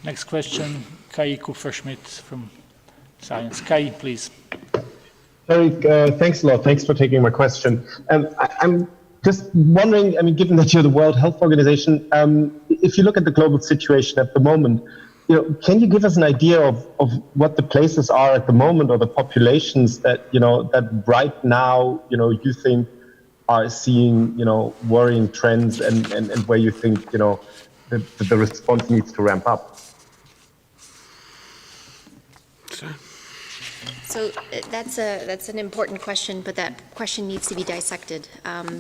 Next question, Kai Kupferschmidt from Science. Kai, please. Eric, thanks a lot. Thanks for taking my question. I'm just wondering, I mean, given that you're the World Health Organization, if you look at the global situation at the moment, can you give us an idea of what the places are at the moment, or the populations that, that right now, you think are seeing, worrying trends, and where you think, the response needs to ramp up? So that's an important question, but that question needs to be dissected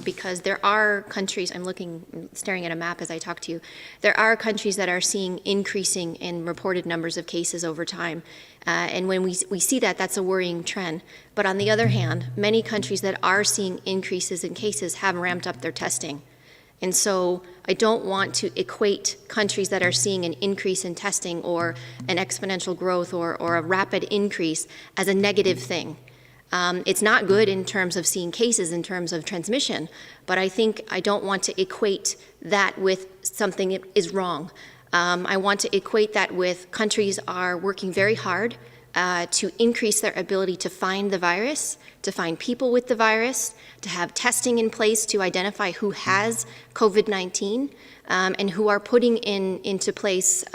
because there are countries, staring at a map as I talk to you, there are countries that are seeing increasing in reported numbers of cases over time. And when we see that, that's a worrying trend. But on the other hand, many countries that are seeing increases in cases have ramped up their testing. And so I don't want to equate countries that are seeing an increase in testing or an exponential growth or a rapid increase as a negative thing. It's not good in terms of seeing cases, in terms of transmission, but I don't want to equate that with something that is wrong. I want to equate that with countries are working very hard to increase their ability to find the virus, to find people with the virus, to have testing in place to identify who has COVID-19, and who are putting into place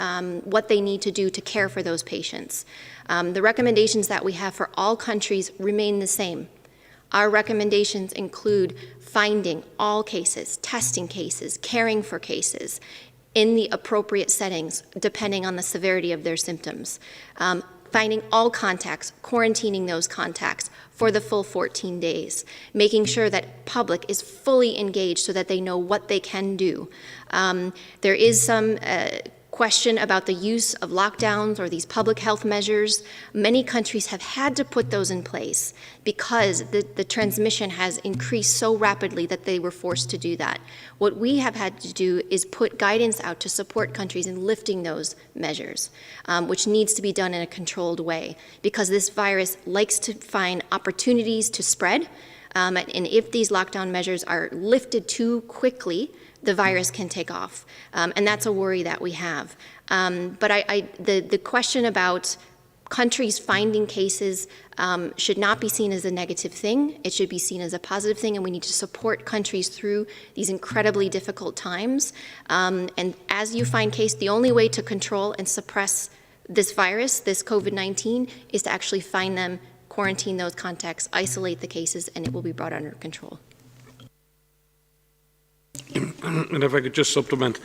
what they need to do to care for those patients. The recommendations that we have for all countries remain the same. Our recommendations include finding all cases, testing cases, caring for cases in the appropriate settings, depending on the severity of their symptoms. Finding all contacts, quarantining those contacts for the full 14 days, making sure that public is fully engaged so that they know what they can do. There is some question about the use of lockdowns or these public health measures. Many countries have had to put those in place because the transmission has increased so rapidly that they were forced to do that. What we have had to do is put guidance out to support countries in lifting those measures, which needs to be done in a controlled way because this virus likes to find opportunities to spread. And if these lockdown measures are lifted too quickly, the virus can take off. And that's a worry that we have. But the question about countries finding cases should not be seen as a negative thing. It should be seen as a positive thing, and we need to support countries through these incredibly difficult times. And as you find cases, the only way to control and suppress this virus, this COVID-19, is to actually find them, quarantine those contacts, isolate the cases, and it will be brought under control. And if I could just supplement,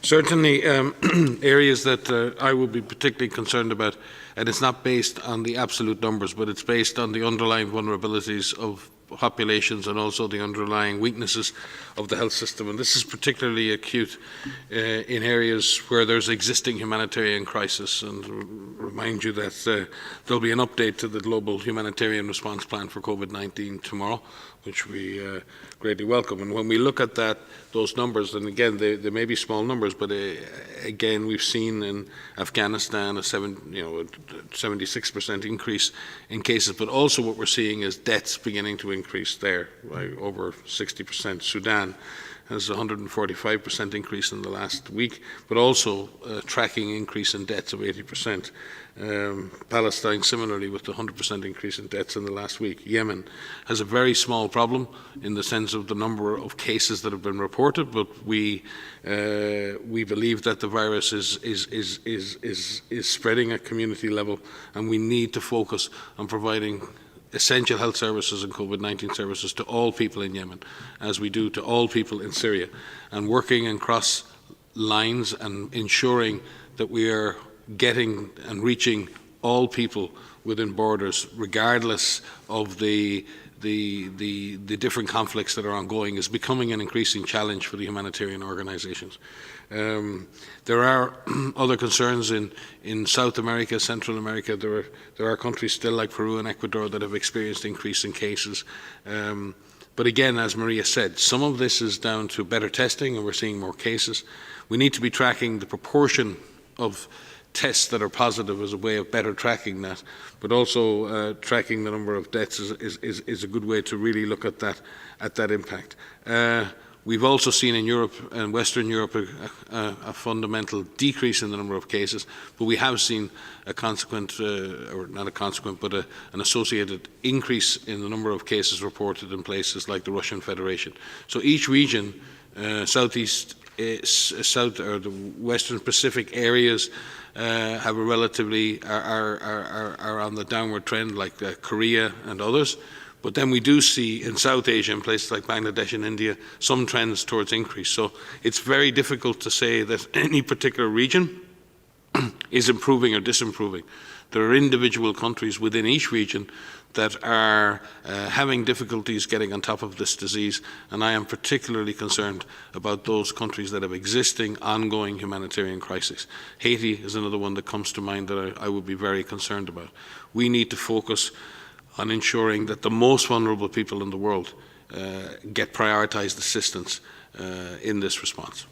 certainly areas that I would be particularly concerned about, and it's not based on the absolute numbers, but it's based on the underlying vulnerabilities of populations and also the underlying weaknesses of the health system. And this is particularly acute in areas where there's existing humanitarian crisis. And remind you that there'll be an update to the global humanitarian response plan for COVID-19 tomorrow, which we greatly welcome. And when we look at those numbers, and again, they may be small numbers, but again, we've seen in Afghanistan a 76% increase in cases, but also what we're seeing is deaths beginning to increase there by over 60%. Sudan has a 145% increase in the last week, but also a tracking increase in deaths of 80%. Palestine similarly with the 100% increase in deaths in the last week. Yemen has a very small problem in the sense of the number of cases that have been reported, but we believe that the virus is spreading at community level, and we need to focus on providing essential health services and COVID-19 services to all people in Yemen, as we do to all people in Syria, and working across lines and ensuring that we are getting and reaching all people within borders, regardless of the different conflicts that are ongoing, is becoming an increasing challenge for the humanitarian organizations. There are other concerns in South America, Central America. There are countries still like Peru and Ecuador that have experienced increase in cases. But again, as Maria said, some of this is down to better testing, and we're seeing more cases. We need to be tracking the proportion of tests that are positive as a way of better tracking that, but also tracking the number of deaths is a good way to really look at that impact. We've also seen in Europe and Western Europe a fundamental decrease in the number of cases, but we have seen a consequent, or not a consequent, but an associated increase in the number of cases reported in places like the Russian Federation. So each region, Southeast, South or the Western Pacific areas have a relatively, are on the downward trend, like Korea and others. But then we do see in South Asia, in places like Bangladesh and India, some trends towards increase. So it's very difficult to say that any particular region is improving or disimproving. There are individual countries within each region that are having difficulties getting on top of this disease, and I am particularly concerned about those countries that have existing, ongoing humanitarian crises. Haiti is another one that comes to mind that I would be very concerned about. We need to focus on ensuring that the most vulnerable people in the world get prioritised assistance in this response.